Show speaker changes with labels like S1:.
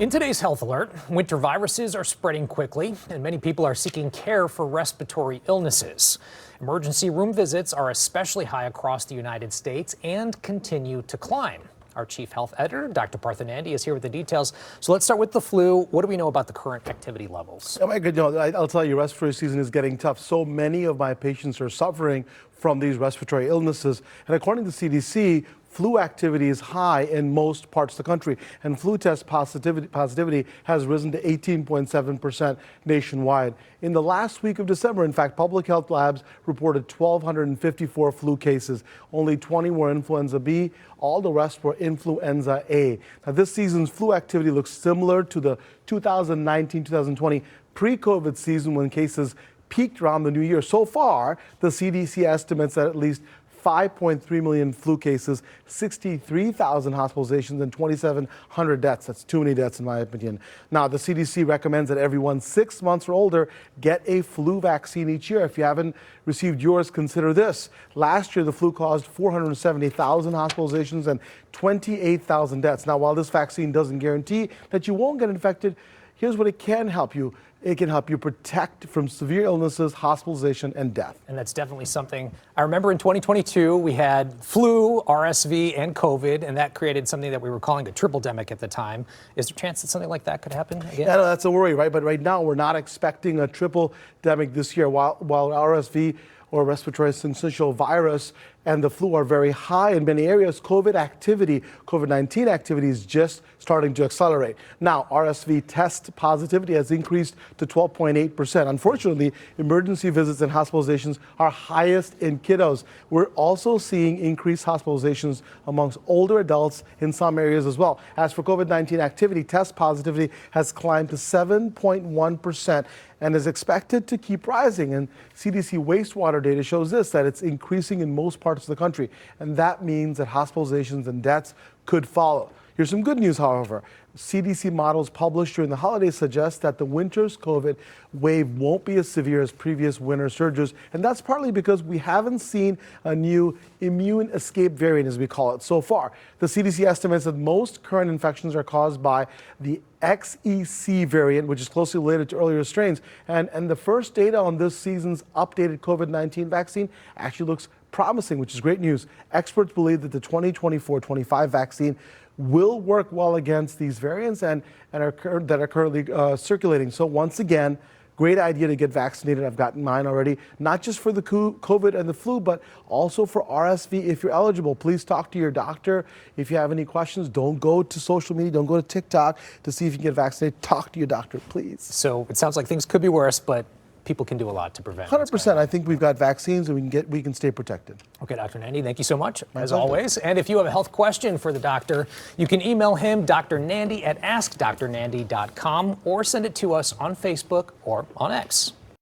S1: In today's health alert, winter viruses are spreading quickly, and many people are seeking care for respiratory illnesses. Emergency room visits are especially high across the United States and continue to climb. Our chief health editor, Dr. Parthanandi, is here with the details. So let's start with the flu. What do we know about the current activity levels?
S2: Oh my goodness, I'll tell you, respiratory season is getting tough. So many of my patients are suffering from these respiratory illnesses. And according to CDC, flu activity is high in most parts of the country, and flu test positivity has risen to 18.7% nationwide. In the last week of December, in fact, public health labs reported 1,254 flu cases. Only 20 were influenza B. All the rest were influenza A. Now, this season's flu activity looks similar to the 2019-2020 pre-COVID season when cases peaked around the new year. So far, the CDC estimates that at least 5.3 million flu cases, 63,000 hospitalizations, and 2,700 deaths. That's too many deaths, in my opinion. Now, the CDC recommends that everyone 6 months or older get a flu vaccine each year. If you haven't received yours, consider this. Last year, the flu caused 470,000 hospitalizations and 28,000 deaths. Now, while this vaccine doesn't guarantee that you won't get infected, here's what it can help you. It can help you protect from severe illnesses, hospitalization, and death.
S1: And that's definitely something. I remember in 2022, we had flu, RSV, and COVID, and that created something that we were calling a triple-demic at the time. Is there a chance that something like that could happen again?
S2: Yeah, no, that's a worry, right? But right now, we're not expecting a triple-demic this year. While RSV or respiratory syncytial virus and the flu are very high in many areas, COVID-19 activity is just starting to accelerate. Now, RSV test positivity has increased to 12.8%. Unfortunately, emergency visits and hospitalizations are highest in kiddos. We're also seeing increased hospitalizations amongst older adults in some areas as well. As for COVID-19 activity, test positivity has climbed to 7.1% and is expected to keep rising. And CDC wastewater data shows this, that it's increasing in most parts of the country. And that means that hospitalizations and deaths could follow. Here's some good news, however. CDC models published during the holidays suggest that the winter's COVID wave won't be as severe as previous winter surges. And that's partly because we haven't seen a new immune escape variant, as we call it, so far. The CDC estimates that most current infections are caused by the XEC variant, which is closely related to earlier strains. And the first data on this season's updated COVID-19 vaccine actually looks promising, which is great news. Experts believe that the 2024-25 vaccine will work well against these variants that are currently circulating. So once again, great idea to get vaccinated. I've gotten mine already, not just for the COVID and the flu, but also for RSV. If you're eligible, please talk to your doctor. If you have any questions, don't go to social media, don't go to TikTok to see if you can get vaccinated. Talk to your doctor, please.
S1: So it sounds like things could be worse, but people can do a lot to prevent.
S2: 100%. I think we've got vaccines and we can stay protected.
S1: Okay, Dr. Nandi, thank you so much, as always. And if you have a health question for the doctor, you can email him, Dr. Nandi at askdrnandi.com, or send it to us on Facebook or on X.